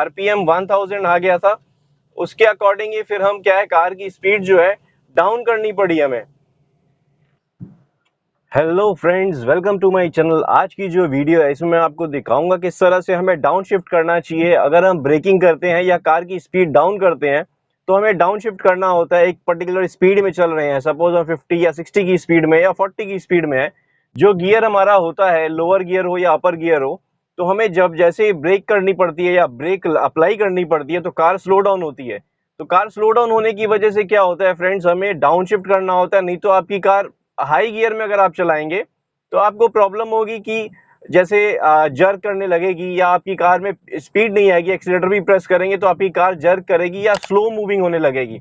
RPM 1000 आ गया था, उसके अकॉर्डिंग ही फिर हम क्या है कार की स्पीड जो है डाउन करनी पड़ी हमें। Hello friends, welcome to my channel. आज की जो वीडियो है इसमें मैं आपको दिखाऊंगा किस तरह से हमें डाउन शिफ्ट करना चाहिए। अगर हम ब्रेकिंग करते हैं या कार की स्पीड डाउन करते हैं तो हमें डाउन शिफ्ट करना होता है। एक पर्टिकुलर स्पीड में चल रहे हैं, सपोज हम 50 या 60 की स्पीड में या 40 की स्पीड में है, जो गियर हमारा होता है, लोअर गियर हो या अपर गियर हो, तो हमें जब जैसे ही ब्रेक करनी पड़ती है या ब्रेक अप्लाई करनी पड़ती है तो कार स्लो डाउन होती है। तो कार स्लो डाउन होने की वजह से क्या होता है फ्रेंड्स, हमें डाउन शिफ्ट करना होता है। नहीं तो आपकी कार हाई गियर में अगर आप चलाएंगे तो आपको प्रॉब्लम होगी कि जैसे जर्क करने लगेगी या आपकी कार में स्पीड नहीं आएगी। एक्सीलेटर भी प्रेस करेंगे तो आपकी कार जर्क करेगी या स्लो मूविंग होने लगेगी।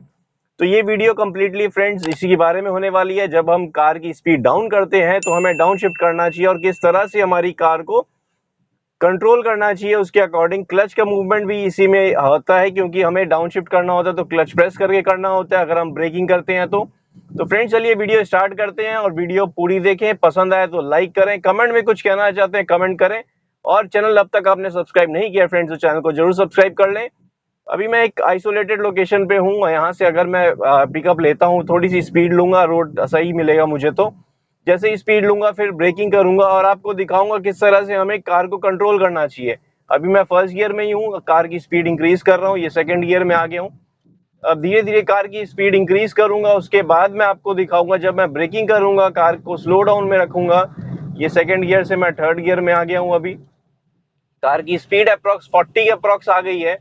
तो ये वीडियो कंप्लीटली फ्रेंड्स इसी के बारे में होने वाली है। जब हम कार की स्पीड डाउन करते हैं तो हमें डाउन शिफ्ट करना चाहिए और किस तरह से हमारी कार को कंट्रोल करना चाहिए उसके अकॉर्डिंग। क्लच का मूवमेंट भी इसी में होता है, क्योंकि हमें डाउन शिफ्ट करना होता है तो क्लच प्रेस करके करना होता है अगर हम ब्रेकिंग करते हैं तो फ्रेंड्स चलिए वीडियो स्टार्ट करते हैं और वीडियो पूरी देखें। पसंद आए तो लाइक करें, कमेंट में कुछ कहना चाहते हैं कमेंट करें, और चैनल अब तक आपने सब्सक्राइब नहीं किया फ्रेंड्स तो चैनल को जरूर सब्सक्राइब कर लें। अभी मैं एक आइसोलेटेड लोकेशन पे हूँ, यहाँ से अगर मैं पिकअप लेता हूँ, थोड़ी सी स्पीड लूंगा, रोड सही मिलेगा मुझे, तो जैसे ही स्पीड लूंगा फिर ब्रेकिंग करूंगा और आपको दिखाऊंगा किस तरह से हमें कार को कंट्रोल करना चाहिए। अभी मैं फर्स्ट गियर में ही हूँ, कार की स्पीड इंक्रीज कर रहा हूँ, ये सेकंड गियर में आ गया हूँ। अब धीरे धीरे कार की स्पीड इंक्रीज करूंगा, उसके बाद मैं आपको दिखाऊंगा जब मैं ब्रेकिंग करूंगा कार को स्लो डाउन में रखूंगा। ये सेकंड गियर से मैं थर्ड गियर में आ गया हूँ। अभी कार की स्पीड अप्रोक्स 40 के अप्रोक्स आ गई है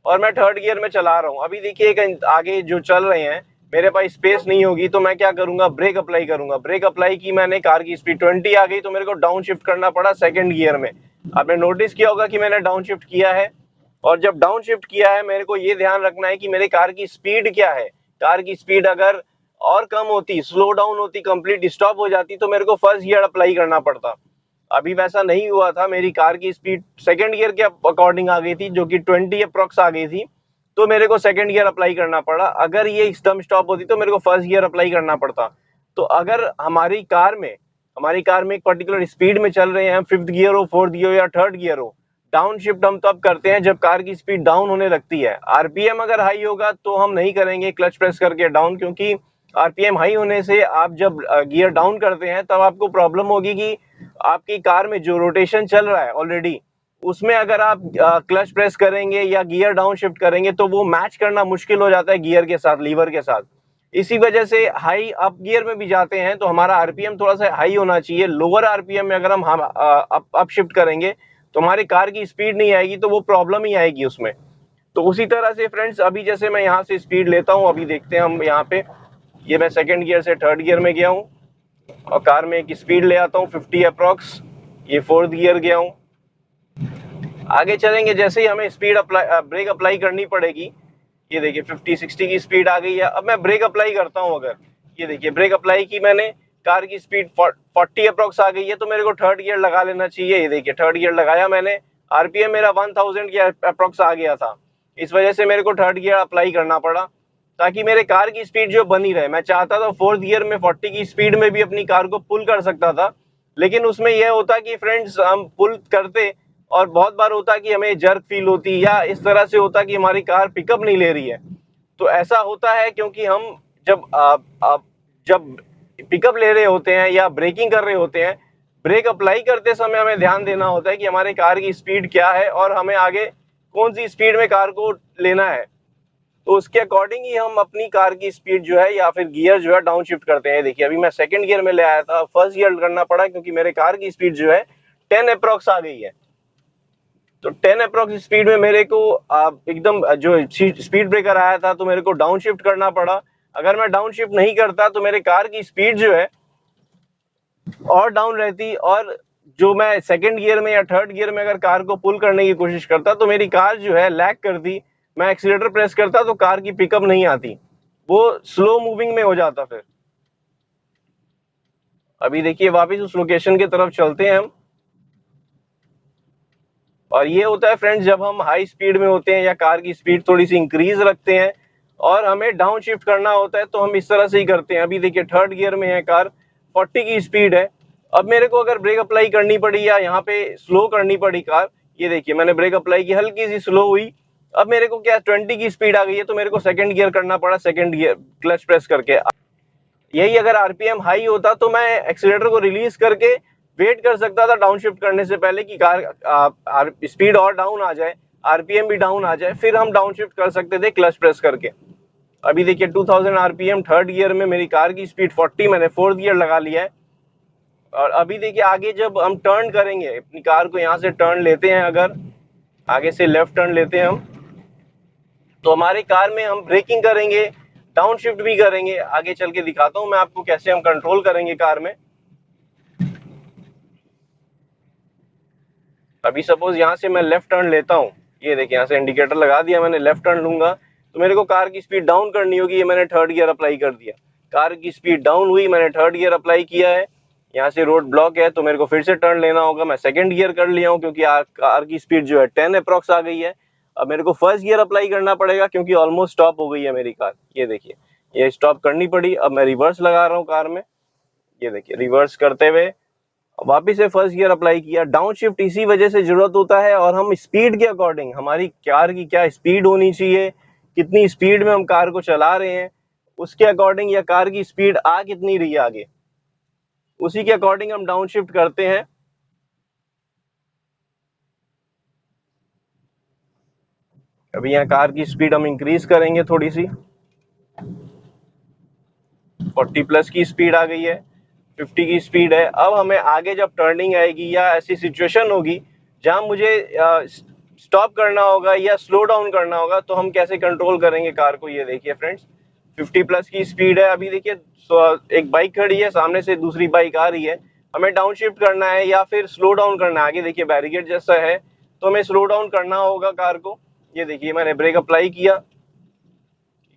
और मैं थर्ड गियर में चला रहा हूँ। अभी देखिए आगे जो चल रहे हैं, मेरे पास स्पेस नहीं होगी तो मैं क्या करूंगा, ब्रेक अप्लाई करूंगा। ब्रेक अप्लाई की मैंने, कार की स्पीड 20 आ गई तो मेरे को डाउन शिफ्ट करना पड़ा सेकंड गियर में। आपने नोटिस किया होगा कि मैंने डाउन शिफ्ट किया है, और जब डाउन शिफ्ट किया है मेरे को ये ध्यान रखना है कि मेरे कार की स्पीड क्या है। कार की स्पीड अगर और कम होती, स्लो डाउन होती, कंप्लीट स्टॉप हो जाती, तो मेरे को फर्स्ट गियर अप्लाई करना पड़ता। अभी वैसा नहीं हुआ था, मेरी कार की स्पीड सेकंड गियर के अकॉर्डिंग आ गई थी, जो कि 20 अप्रोक्स आ गई थी, तो मेरे को सेकंड गियर अप्लाई करना पड़ा। अगर ये एकदम स्टॉप होती तो मेरे को फर्स्ट गियर अप्लाई करना पड़ता। तो अगर हमारी कार में एक पर्टिकुलर स्पीड में चल रहे हैं, फिफ्थ गियर हो, फोर्थ गियर हो या थर्ड गियर हो, डाउन शिफ्ट हम तब करते हैं जब कार की स्पीड डाउन होने लगती है। आरपीएम अगर हाई होगा तो हम नहीं करेंगे क्लच प्रेस करके डाउन, क्योंकि आरपीएम हाई होने से आप जब गियर डाउन करते हैं तब आपको प्रॉब्लम होगी कि आपकी कार में जो रोटेशन चल रहा है ऑलरेडी, उसमें अगर आप क्लच प्रेस करेंगे या गियर डाउन शिफ्ट करेंगे तो वो मैच करना मुश्किल हो जाता है गियर के साथ, लीवर के साथ। इसी वजह से हाई अप गियर में भी जाते हैं तो हमारा आरपीएम थोड़ा सा हाई होना चाहिए। लोअर आरपीएम में अगर हम अप शिफ्ट करेंगे तो हमारी कार की स्पीड नहीं आएगी, तो वो प्रॉब्लम ही आएगी उसमें। तो उसी तरह से फ्रेंड्स, अभी जैसे मैं यहाँ से स्पीड लेता हूँ, अभी देखते हैं हम यहाँ पे, ये मैं सेकंड गियर से थर्ड गियर में गया हूँ और कार में एक स्पीड ले आता हूँ 50 अप्रोक्स। ये फोर्थ गियर गया हूँ। आगे चलेंगे, जैसे ही हमें स्पीड ब्रेक अप्लाई करनी पड़ेगी, ये देखिए 50-60 की स्पीड आ गई है। अब मैं ब्रेक अप्लाई करता हूँ, अगर ये देखिए ब्रेक अप्लाई की मैंने, कार की स्पीड 40 अप्रोक्स आ गई है, तो मेरे को थर्ड गियर लगा लेना चाहिए। ये देखिए थर्ड गियर लगाया मैंने, आरपीएम मेरा 1000 के अप्रोक्स आ गया था, इस वजह से मेरे को थर्ड गियर अप्लाई करना पड़ा ताकि मेरे कार की स्पीड जो बनी रहे। मैं चाहता था फोर्थ गियर में 40 की स्पीड में भी अपनी कार को पुल कर सकता था, लेकिन उसमें यह होता कि फ्रेंड्स हम पुल करते और बहुत बार होता कि हमें जर्क फील होती, या इस तरह से होता कि हमारी कार पिकअप नहीं ले रही है। तो ऐसा होता है क्योंकि हम जब पिकअप ले रहे होते हैं या ब्रेकिंग कर रहे होते हैं, ब्रेक अप्लाई करते समय हमें ध्यान देना होता है कि हमारे कार की स्पीड क्या है और हमें आगे कौन सी स्पीड में कार को लेना है। तो उसके अकॉर्डिंग ही हम अपनी कार की स्पीड जो है या फिर गियर जो है डाउन शिफ्ट करते हैं। देखिए अभी मैं सेकंड गियर में ले आया था, फर्स्ट गियर करना पड़ा क्योंकि मेरे कार की स्पीड जो है 10 अप्रोक्स आ गई है। तो 10 अप्रोक्स स्पीड में मेरे को एकदम जो स्पीड ब्रेकर आया था तो मेरे को डाउन शिफ्ट करना पड़ा। अगर मैं डाउन शिफ्ट नहीं करता तो मेरे कार की स्पीड जो है और डाउन रहती, और जो मैं सेकंड गियर में या थर्ड गियर में अगर कार को पुल करने की कोशिश करता तो मेरी कार जो है लैग करती। मैं एक्सीलेटर प्रेस करता तो कार की पिकअप नहीं आती, वो स्लो मूविंग में हो जाता फिर। अभी देखिए वापस उस लोकेशन की तरफ चलते हैं हम, और ये होता है फ्रेंड्स जब हम हाई स्पीड में होते हैं या कार की स्पीड थोड़ी सी इंक्रीज रखते हैं और हमें डाउन शिफ्ट करना होता है तो हम इस तरह से ही करते हैं। अभी देखिए थर्ड गियर में है कार, 40 की स्पीड है। अब मेरे को अगर ब्रेक अप्लाई करनी पड़ी या यहाँ पे स्लो करनी पड़ी कार, ये देखिए मैंने ब्रेक अप्लाई की, हल्की सी स्लो हुई अब मेरे को क्या 20 की स्पीड आ गई है तो मेरे को सेकंड गियर करना पड़ा, सेकंड गियर क्लच प्रेस करके। यही अगर आरपीएम हाई होता तो मैं एक्सीलरेटर को रिलीज करके वेट कर सकता था डाउन शिफ्ट करने से पहले कि कार स्पीड और डाउन आ जाए, आरपीएम भी डाउन आ जाए, फिर हम डाउन शिफ्ट कर सकते थे क्लच प्रेस करके। अभी देखिए 2000 आरपीएम, थर्ड गियर में मेरी कार की स्पीड 40, मैंने फोर्थ गियर लगा लिया है। और अभी देखिए आगे जब हम टर्न करेंगे अपनी कार को, यहाँ से टर्न लेते हैं, अगर आगे से लेफ्ट टर्न लेते हैं हम, तो हमारी कार में हम ब्रेकिंग करेंगे, डाउन शिफ्ट भी करेंगे। आगे चल के दिखाता हूं मैं आपको कैसे हम कंट्रोल करेंगे कार में। अभी सपोज यहाँ से मैं लेफ्ट टर्न लेता हूँ, ये देखिए यहाँ से इंडिकेटर लगा दिया मैंने, लेफ्ट टर्न लूंगा तो मेरे को कार की स्पीड डाउन करनी होगी। ये मैंने थर्ड गियर अप्लाई कर दिया, कार की स्पीड डाउन हुई, मैंने थर्ड गियर अप्लाई किया है। यहाँ से रोड ब्लॉक है तो मेरे को फिर से टर्न लेना होगा, मैं सेकंड गियर कर लिया हूँ क्योंकि कार की स्पीड जो है 10 अप्रॉक्स आ गई है। अब मेरे को फर्स्ट गियर अप्लाई करना पड़ेगा क्योंकि ऑलमोस्ट स्टॉप हो गई है मेरी कार। ये देखिए ये स्टॉप करनी पड़ी। अब मैं रिवर्स लगा रहा हूँ कार में, ये देखिए रिवर्स करते हुए वापिस से फर्स्ट गियर अप्लाई किया। डाउन शिफ्ट इसी वजह से जरूरत होता है, और हम स्पीड के अकॉर्डिंग, हमारी कार की क्या स्पीड होनी चाहिए, कितनी स्पीड में हम कार को चला रहे हैं, उसके अकॉर्डिंग, या कार की स्पीड आ कितनी रही है आगे, उसी के अकॉर्डिंग हम डाउन शिफ्ट करते हैं। अभी यहाँ कार की स्पीड हम इंक्रीज करेंगे थोड़ी सी, 40 प्लस की स्पीड आ गई है, 50 की स्पीड है। अब हमें आगे जब टर्निंग आएगी या ऐसी सिचुएशन होगी जहां मुझे स्टॉप करना होगा या स्लो डाउन करना होगा, तो हम कैसे कंट्रोल करेंगे कार को। ये देखिए फ्रेंड्स 50 प्लस की स्पीड है। अभी देखिए एक बाइक खड़ी है, सामने से दूसरी बाइक आ रही है, हमें डाउन शिफ्ट करना है या फिर स्लो डाउन करना है। आगे देखिए बैरिकेड जैसा है तो हमें स्लो डाउन करना होगा कार को। ये देखिए मैंने ब्रेक अप्लाई किया,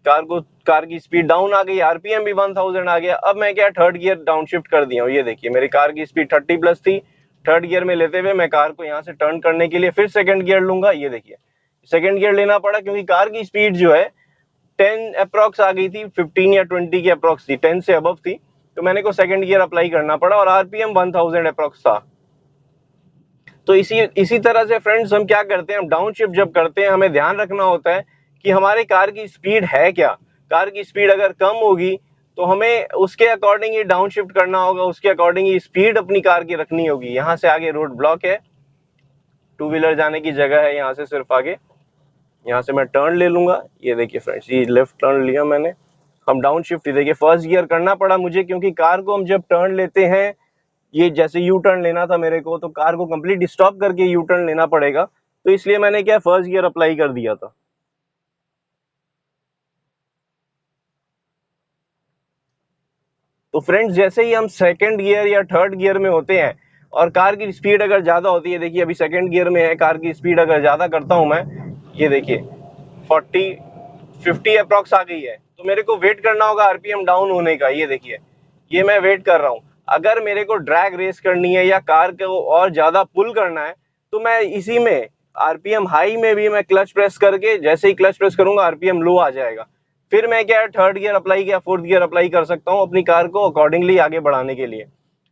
कार की स्पीड डाउन आ गई, आरपीएम भी 1000 आ गया। अब मैं क्या थर्ड गियर डाउन शिफ्ट कर दिया हूँ। ये देखिए मेरी कार की स्पीड 30 प्लस थी, थर्ड गियर में लेते हुए मैं कार को यहाँ से टर्न करने के लिए फिर सेकंड गियर लूंगा। ये देखिए सेकंड गियर लेना पड़ा क्योंकि कार की स्पीड जो है 10 अप्रॉक्स आ गई थी, 15 या 20 की अप्रॉक्स थी, 10 से अबव थी, तो मैंने को सेकंड गियर अप्लाई करना पड़ा और आरपीएम 1000 अप्रॉक्स था। तो इसी तरह से फ्रेंड्स हम क्या करते हैं, हम डाउन शिफ्ट जब करते हैं हमें ध्यान रखना होता है कि हमारे कार की स्पीड है क्या। कार की स्पीड अगर कम होगी तो हमें उसके अकॉर्डिंग ही डाउन शिफ्ट करना होगा, उसके अकॉर्डिंग ही स्पीड अपनी कार की रखनी होगी। यहाँ से आगे रोड ब्लॉक है, टू व्हीलर जाने की जगह है यहाँ से सिर्फ आगे, यहाँ से मैं टर्न ले लूंगा। ये देखिए फ्रेंड्स ये लेफ्ट टर्न लिया मैंने, हम डाउन शिफ्ट, देखिए फर्स्ट गियर करना पड़ा मुझे क्योंकि कार को हम जब टर्न लेते हैं, ये जैसे यू टर्न लेना था मेरे को, तो कार को कंप्लीट स्टॉप करके यू टर्न लेना पड़ेगा, तो इसलिए मैंने क्या फर्स्ट गियर अप्लाई कर दिया था। तो फ्रेंड्स जैसे ही हम सेकंड गियर या थर्ड गियर में होते हैं और कार की स्पीड अगर ज्यादा होती है, देखिए अभी सेकंड गियर में है, कार की स्पीड अगर ज्यादा करता हूं मैं, ये देखिए 40 50 अप्रॉक्स आ गई है, तो मेरे को वेट करना होगा आरपीएम डाउन होने का। ये देखिए ये मैं वेट कर रहा हूँ। अगर मेरे को ड्रैग रेस करनी है या कार को और ज्यादा पुल करना है तो मैं इसी में आरपीएम हाई में भी मैं क्लच प्रेस करके, जैसे ही क्लच प्रेस करूंगा आरपीएम लो आ जाएगा, फिर मैं क्या थर्ड गियर अप्लाई या फोर्थ गियर अप्लाई कर सकता हूँ अपनी कार को अकॉर्डिंगली आगे बढ़ाने के लिए।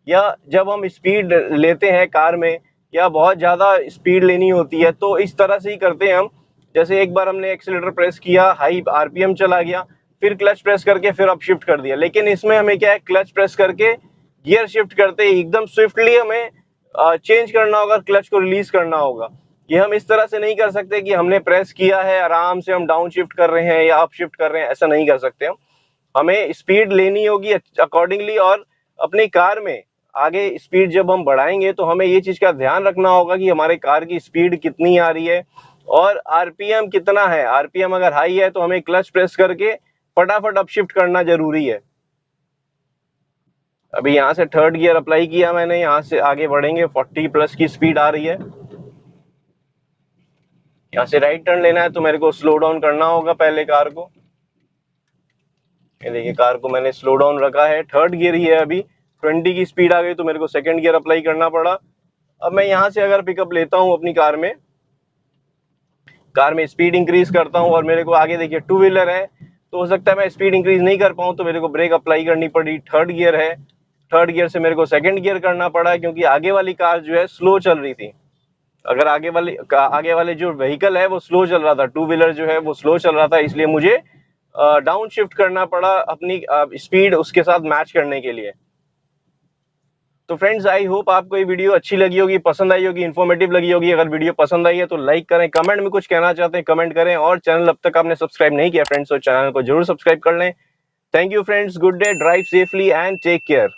या जब हम स्पीड लेते हैं कार में या बहुत ज्यादा स्पीड लेनी होती है तो इस तरह से ही करते हैं हम। जैसे एक बार हमने एक्सीलरेटर प्रेस किया, हाई आरपीएम चला गया, फिर क्लच प्रेस करके फिर अप शिफ्ट कर दिया। लेकिन इसमें हमें क्या है, क्लच प्रेस करके गियर शिफ्ट करते ही एकदम स्विफ्टली हमें चेंज करना होगा, क्लच को रिलीज करना होगा। ये हम इस तरह से नहीं कर सकते कि हमने प्रेस किया है आराम से हम डाउन शिफ्ट कर रहे हैं या अप शिफ्ट कर रहे हैं, ऐसा नहीं कर सकते हम। हमें स्पीड लेनी होगी अकॉर्डिंगली, और अपनी कार में आगे स्पीड जब हम बढ़ाएंगे तो हमें ये चीज का ध्यान रखना होगा कि हमारे कार की स्पीड कितनी आ रही है और आरपीएम कितना है। आरपीएम अगर हाई है तो हमें क्लच प्रेस करके फटाफट अप शिफ्ट करना जरूरी है। अभी यहाँ से थर्ड गियर अप्लाई किया मैंने, यहाँ से आगे बढ़ेंगे, 40 प्लस की स्पीड आ रही है। यहाँ से राइट टर्न लेना है तो मेरे को स्लो डाउन करना होगा पहले कार को। ये देखिए कार को मैंने स्लो डाउन रखा है, थर्ड गियर ही है। अभी 20 की स्पीड आ गई तो मेरे को सेकंड गियर अप्लाई करना पड़ा। अब मैं यहाँ से अगर पिकअप लेता हूँ अपनी कार में स्पीड इंक्रीज करता हूँ और मेरे को आगे देखिए टू व्हीलर है तो हो सकता है मैं स्पीड इंक्रीज नहीं कर पाऊँ, तो मेरे को ब्रेक अप्लाई करनी पड़ी। थर्ड गियर है, थर्ड गियर से मेरे को सेकंड गियर करना पड़ा क्योंकि आगे वाली कार जो है स्लो चल रही थी। अगर आगे वाले जो व्हीकल है वो स्लो चल रहा था, टू व्हीलर जो है वो स्लो चल रहा था, इसलिए मुझे डाउन शिफ्ट करना पड़ा अपनी स्पीड उसके साथ मैच करने के लिए। तो फ्रेंड्स, आई होप आपको ये वीडियो अच्छी लगी होगी, पसंद आई होगी, इन्फॉर्मेटिव लगी होगी। अगर वीडियो पसंद आई है तो लाइक करें, कमेंट में कुछ कहना चाहते हैं कमेंट करें, और चैनल अब तक आपने सब्सक्राइब नहीं किया फ्रेंड्स तो चैनल को जरूर सब्सक्राइब कर लें। Thank you friends, good day, drive safely and take care.